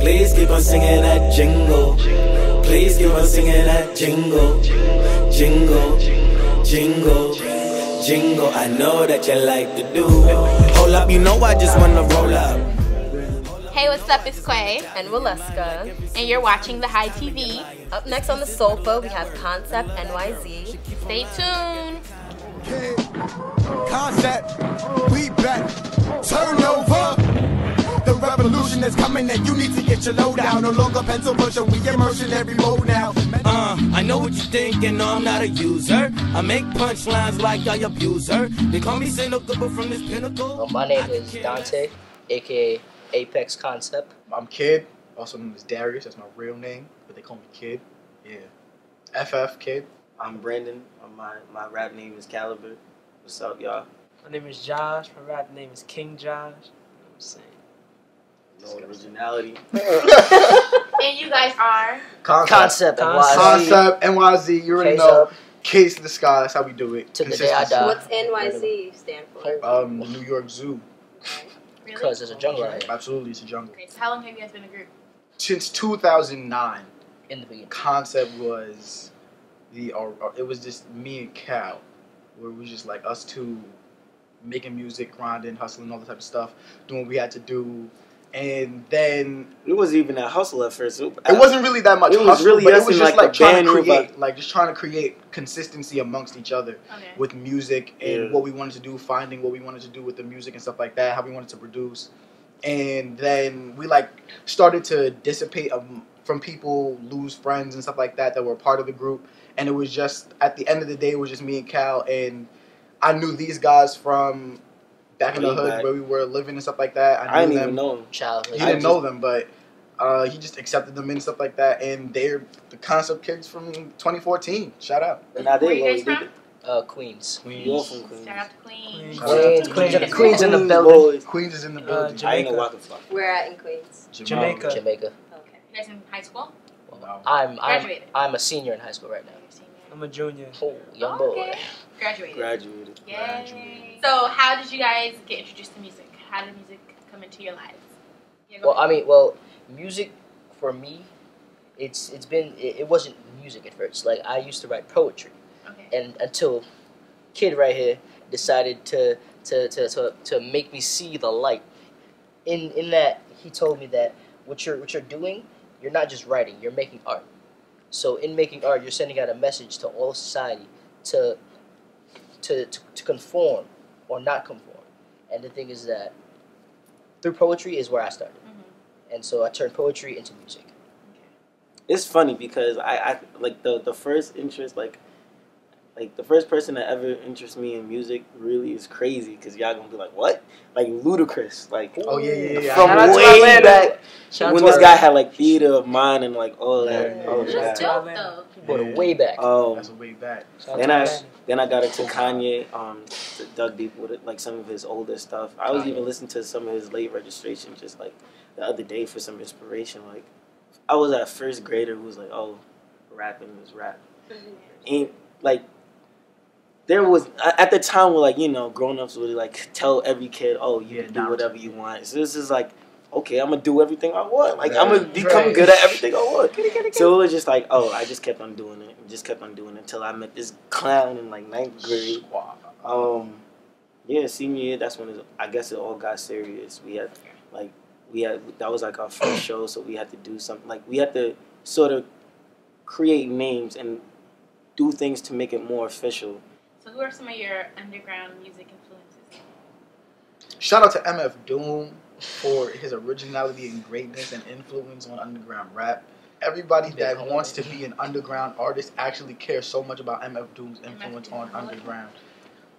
Please keep on singing that jingle. Please keep on singing that jingle. Jingle, jingle, jingle. I know that you like to do. Hold up, you know I just wanna roll up. Hey, what's up? It's Quay. And Waleska. And you're watching the HYE TV. Up next on the Soulfa, we have Concept NYC. Stay tuned. Concept, we back, turn over. The revolution is coming and you need to get your load down. No longer pencil pusher, we immerse in every mode now. I know what you think and no, I'm not a user. I make punchlines like I abuser. They call me cynical, but from this pinnacle. My name is Dante, aka Apex Concept. I'm Kid, also known as Darius. That's my real name, but they call me Kid. Yeah, FF Kid. I'm Brandon. My rap name is Caliber. What's up, y'all? My name is Josh. My rap name is King Josh. I'm saying. No originality. And you guys are Concept NYC. Concept NYC. You already know. Case in the sky. That's how we do it. To the day I die. What's NYC stand for? New York Zoo. really? Because there's a jungle right here. Absolutely, it's a jungle. Okay, so how long have you guys been a group? Since 2009. In the beginning. Concept was it was just me and Cal, where we just like us two making music, grinding, hustling, all that type of stuff, doing what we had to do. And then it wasn't even a hustle at first. It wasn't really that much hustle, really but it was just like trying to create, just trying to create consistency amongst each other with music and what we wanted to do, finding what we wanted to do with the music and stuff like that, how we wanted to produce. And then we like started to dissipate from people, lose friends and stuff like that were part of the group. And it was just, at the end of the day, it was just me and Cal. And I knew these guys from back in the hood where we were living and stuff like that. I didn't even know them. Childhood. He didn't know them, but he just accepted them and stuff like that. And they're the Concept kids from 2014. Shout out. Now Where you guys from? Queens. You're from Queens. Shout out to Queens. Queens in the building. Queens is in the building. Jamaica. Where at in Queens? Jamaica. Jamaica. Okay. You guys in high school? Well, Graduated. I'm a senior in high school right now. I'm a junior. Oh, young boy. Okay. Graduated. Yay. So how did you guys get introduced to music? How did music come into your lives? Yeah, Well, music for me, it wasn't music at first. Like I used to write poetry, and until Kid right here decided to make me see the light. In that he told me that what you're doing, you're not just writing, you're making art. So in making art, you're sending out a message to all society to conform or not conform. And the thing is that through poetry is where I started. And so I turned poetry into music. It's funny because I like the first interest, like the first person that ever interested me in music really is crazy because y'all gonna be like, what? Like Ludacris, like oh yeah. From way back when this guy had like Theater of Mind and like all that. That's dope though. Way back. That's way back. Then I got into Kanye, dug deep with it, like some of his older stuff. I was even listening to some of his late registration just like the other day for some inspiration. Like I was a first grader who was like, oh, rapping is rap. And like there was at the time where like, you know, grown-ups would like tell every kid, oh, you can do whatever you want. So this is like, okay, I'm gonna do everything I want. Like I'm gonna become good at everything I want. So it was just like, oh, I just kept on doing it and just kept on doing it until I met this clown in like 9th grade. Yeah, senior year, that's when I guess it all got serious. That was like our first show, so we had to do something. Like we had to sort of create names and do things to make it more official. So who are some of your underground music influences? Shout out to MF Doom for his originality and greatness and influence on underground rap. Everybody that wants to be an underground artist actually cares so much about MF Doom's influence on underground.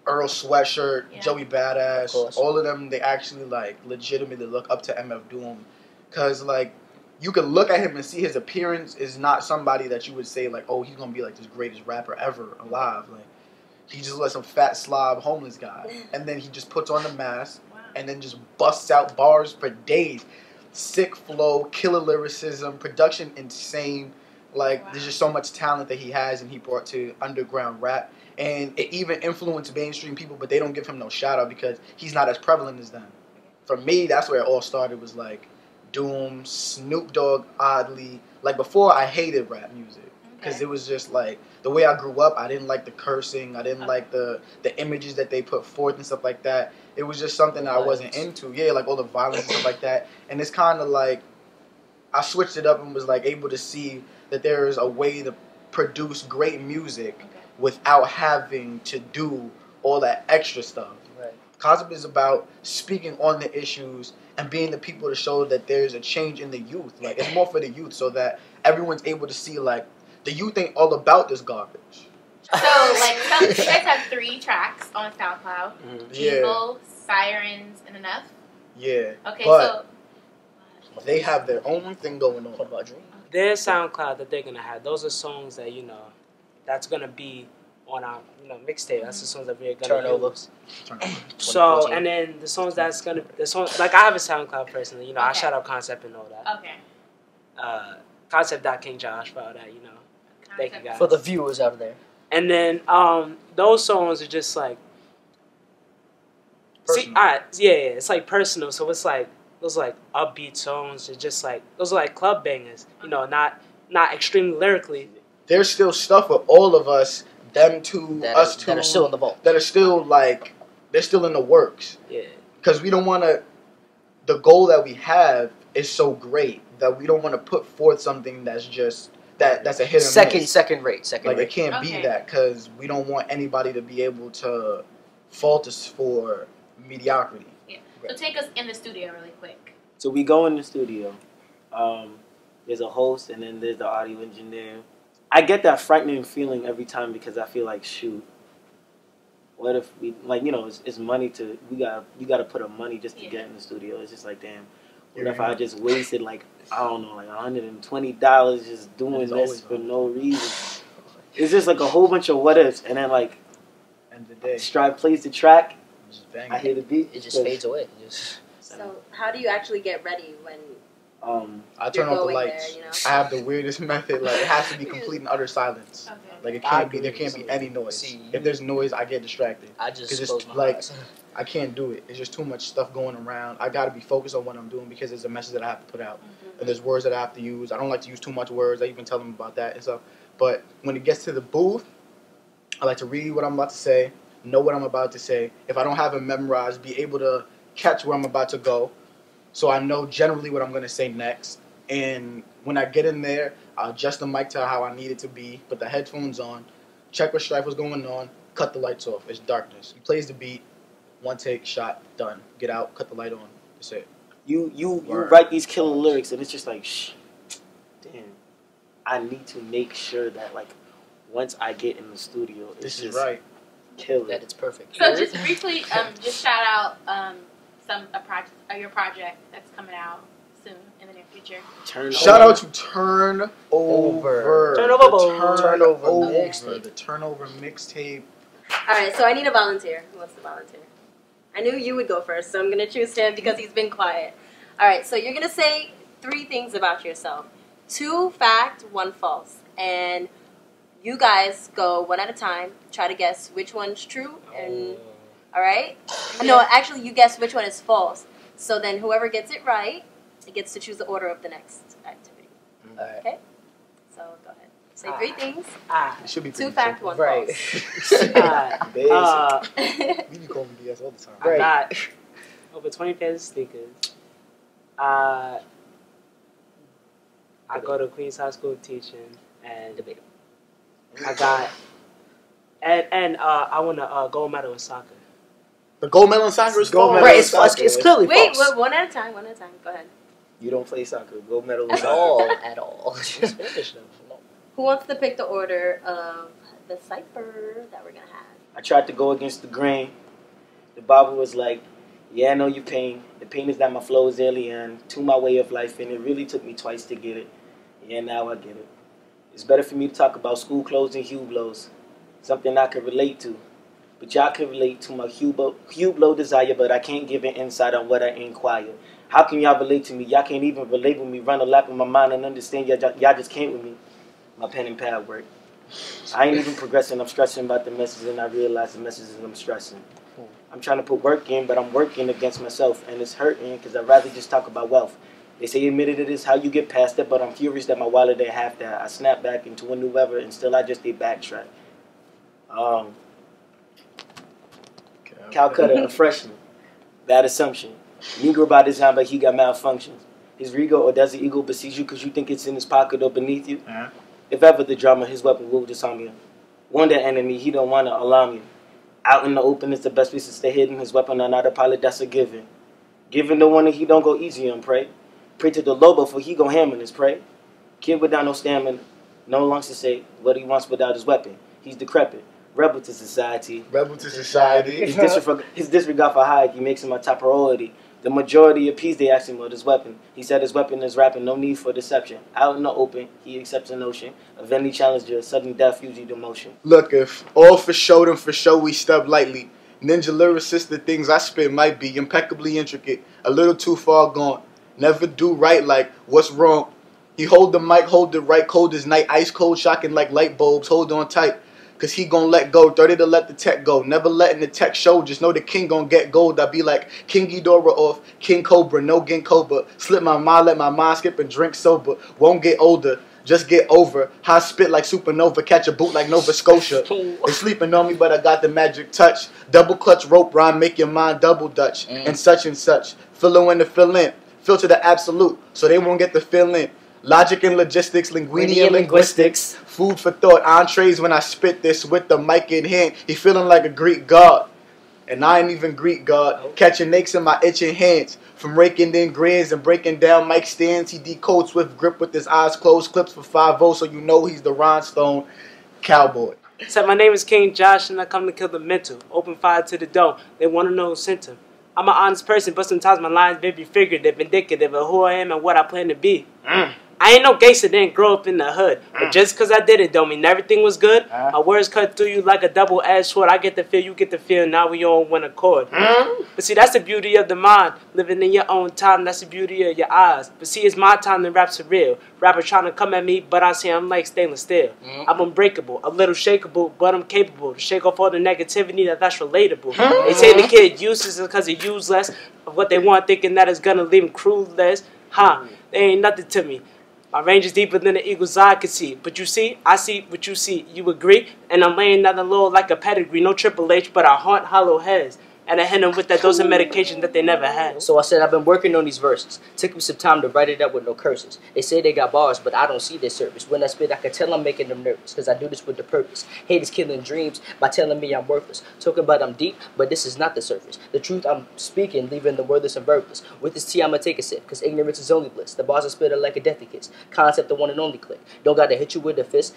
Earl Sweatshirt, Joey Badass, all of them, they actually like legitimately look up to MF Doom. Cause like you could look at him and see his appearance is not somebody that you would say like, oh, he's gonna be like this greatest rapper ever alive. Like he just lets some fat slob homeless guy, and then he just puts on the mask and then just busts out bars for days. Sick flow, killer lyricism, production insane. Like there's just so much talent that he has and he brought to underground rap. And it even influenced mainstream people, but they don't give him no shout out because he's not as prevalent as them. For me, that's where it all started, was like Doom, Snoop Dogg, oddly. Like, before, I hated rap music. Because it was just, like, the way I grew up, I didn't like the cursing. I didn't like the images that they put forth and stuff like that. It was just something that I wasn't into. Yeah, like, all the violence and stuff like that. And it's kind of like, I switched it up and was, like, able to see that there is a way to produce great music without having to do all that extra stuff. Right. Concept is about speaking on the issues and being the people to show that there's a change in the youth. Like, it's more for the youth so that everyone's able to see, like, the youth ain't all about this garbage. So, like, you guys have 3 tracks on SoundCloud. Jingle, Sirens, and Enough? Yeah. Okay, but they have their own thing going on. What about Dream? Their SoundCloud that they're gonna have. Those are songs that that's gonna be on our mixtape. That's the songs that we're gonna use. So and then the songs like I have a SoundCloud personally. I shout out Concept and all that. Okay. Concept.KingJosh for all that. Thank you guys. For the viewers out there. And then those songs are just like. Personal. It's like personal. So it's like those like upbeat songs. It's just like those are like club bangers. Not extremely lyrically. There's still stuff with all of us, them two, us two, that are still in the vault. That are still like they're still in the works. Yeah. Because we don't want to. The goal that we have is so great that we don't want to put forth something that's just that's a hit or miss. Second rate. Like it can't be that because we don't want anybody to be able to fault us for mediocrity. Yeah. So take us in the studio really quick. So we go in the studio. There's a host and then there's the audio engineer. I get that frightening feeling every time because I feel like, shoot, what if we it's money to you gotta put up money just to get in the studio. It's just like, damn, what if I just wasted like $120 just doing this for no reason? It's just like a whole bunch of what ifs, and then like end of the day, Stripe plays the track. I hear the beat. It just fades away. So how do you actually get ready when I turn off the lights. There, I have the weirdest method. Like, it has to be complete and utter silence. Okay. Like, it can't be. There can't be any noise. If there's noise, I get distracted. I just it's close my like eyes. I can't do it. It's just too much stuff going around. I gotta be focused on what I'm doing because there's a message that I have to put out, and there's words that I have to use. I don't like to use too much words. I even tell them about that and stuff. But when it gets to the booth, I like to read what I'm about to say, know what I'm about to say. If I don't have it memorized, be able to catch where I'm about to go, so I know generally what I'm gonna say next. And when I get in there, I'll adjust the mic to how I need it to be, put the headphones on, check what Strife was going on, cut the lights off. It's darkness. He plays the beat, one take, shot, done. Get out, cut the light on. That's it. You write these killer lyrics, and it's just like, damn. I need to make sure that like once I get in the studio, it's just right. Killer. That it's perfect. So just briefly, just shout out your project that's coming out soon in the near future. Shout out to Turn Over. The Turnover mixtape. All right, so I need a volunteer. Who wants to volunteer? I knew you would go first, so I'm going to choose him because he's been quiet. All right, so you're going to say 3 things about yourself. 2 fact, 1 false. And you guys go one at a time. Try to guess which one's true. And all right? No, actually, you guess which one is false. So then whoever gets it right, it gets to choose the order of the next activity. All right. Okay? So go ahead. Say 3 things. It should be 2 fact, 1 right. false. We be calling BS all the time. I got over 20 pairs of sneakers. I go to Queens High School teaching, and I got and I won a gold medal in soccer. The gold medal in soccer is gold medal. Right, it's clearly false. Wait, one at a time. Go ahead. You don't play soccer. Gold medal in At soccer. all. Who wants to pick the order of the cipher that we're gonna have? I tried to go against the grain. The Bible was like, yeah, I know your pain. The pain is that my flow is alien to my way of life, and it really took me twice to get it. Yeah, now I get it. It's better for me to talk about school clothes and hue blows, something I could relate to. But y'all can relate to my hue blow desire, but I can't give an insight on what I inquire. How can y'all relate to me? Y'all can't even relate with me, run a lap in my mind and understand y'all just can't with me. My pen and pad work. I ain't even progressing. I'm stressing about the message, and I realize the messages I'm stressing. I'm trying to put work in, but I'm working against myself, and it's hurting because I'd rather just talk about wealth. They say admitted it is how you get past it, but I'm furious that my wallet didn't have that. I snap back into a new lever and still I just did backtrack. Calcutta, a freshman. Bad assumption. Negro by design, but he got malfunctions. His ego or does the ego besiege you because you think it's in his pocket or beneath you? If ever the drama, his weapon will disarm you. Wonder enemy, he don't want to alarm you. Out in the open is the best place to stay hidden. His weapon on autopilot, that's a given. Given the warning, he don't go easy on prey. Pray to the Lord before he go ham in his prey. Kid without no stamina, no lungs to say what he wants without his weapon. He's decrepit. Rebel to society. Rebel to society. His disregard for hierarchy makes him a top priority. The majority appease, they ask him what his weapon. He said his weapon is rapping, no need for deception. Out in the open, he accepts a notion of any challenger, sudden death, usually demotion. Look, if all for show, then for show we step lightly. Ninja lyricist, the things I spit might be impeccably intricate, a little too far gone. Never do right, like, what's wrong? He hold the mic, hold it right, cold as night, ice cold, shocking like light bulbs, hold on tight. Cause he gon' let go, 30 to let the tech go. Never letting the tech show, just know the king gon' get gold. I be like King Ghidorah off King Cobra, no Ginkgo. Slip my mind, let my mind skip and drink sober. Won't get older, just get over. High spit like supernova, catch a boot like Nova Scotia. They sleeping on me, but I got the magic touch. Double clutch rope rhyme, make your mind double Dutch. And such. Fill in to fill in, fill to the absolute, so they won't get the fill in. Logic and logistics, linguini and linguistics. Food for thought, entrees when I spit this with the mic in hand. He feeling like a Greek god. And I ain't even Greek god. Catching nakes in my itching hands. From raking in grins and breaking down mic stands. He decodes swift grip with his eyes closed. Clips for 5-0 so you know he's the rhinestone cowboy. Said my name is King Josh and I come to kill the mental. Open fire to the dome. They want to know symptom. I'm an honest person, but sometimes my lines may be figurative, indicative of who I am and what I plan to be. I ain't no gangster, didn't grow up in the hood. But just because I did it don't mean everything was good. My words cut through you like a double-edged sword. I get the feel, you get the feel, now we on one accord. But see, that's the beauty of the mind. Living in your own time, that's the beauty of your eyes. But see, it's my time to rap's real. Rappers trying to come at me, but I say I'm like stainless steel. I'm unbreakable, a little shakeable, but I'm capable to shake off all the negativity that's relatable. They say the kid useless because he useless of what they want, thinking that it's gonna leave him clueless. They ain't nothing to me. My range is deeper than the eagle's eye can see. But you see, I see what you see. You agree? And I'm laying down the low like a pedigree. No Triple H, but I haunt hollow heads. And I hit them with that dose of medication that they never had. So I said I've been working on these verses. Took me some time to write it up with no curses. They say they got bars, but I don't see their service. When I spit, I can tell I'm making them nervous. Cause I do this with the purpose. Haters killing dreams by telling me I'm worthless. Talking about I'm deep, but this is not the surface. The truth I'm speaking, leaving the wordless and verbose. With this tea, I'ma take a sip. Cause ignorance is only bliss. The bars I spit are like a deathly kiss. Concept the one and only click. Don't gotta hit you with a fist.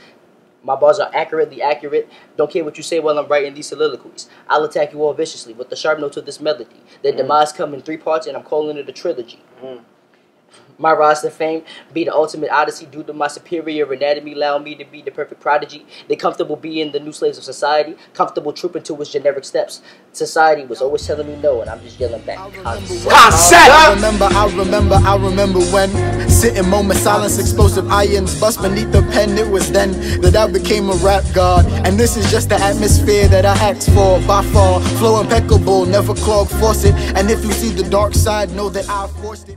My bars are accurately accurate. Don't care what you say while I'm writing these soliloquies. I'll attack you all viciously with the sharp notes of this melody. Their demise come in 3 parts and I'm calling it a trilogy. My rise to fame be the ultimate odyssey due to my superior anatomy, allow me to be the perfect prodigy. They comfortable being the new slaves of society, comfortable trooping to its generic steps. Society was always telling me no, and I'm just yelling back. Concept! I remember when sitting moment, silence, explosive irons bust beneath the pen. It was then that I became a rap god, and this is just the atmosphere that I asked for. By far, flow impeccable, never clog, force it. And if you see the dark side, know that I forced it.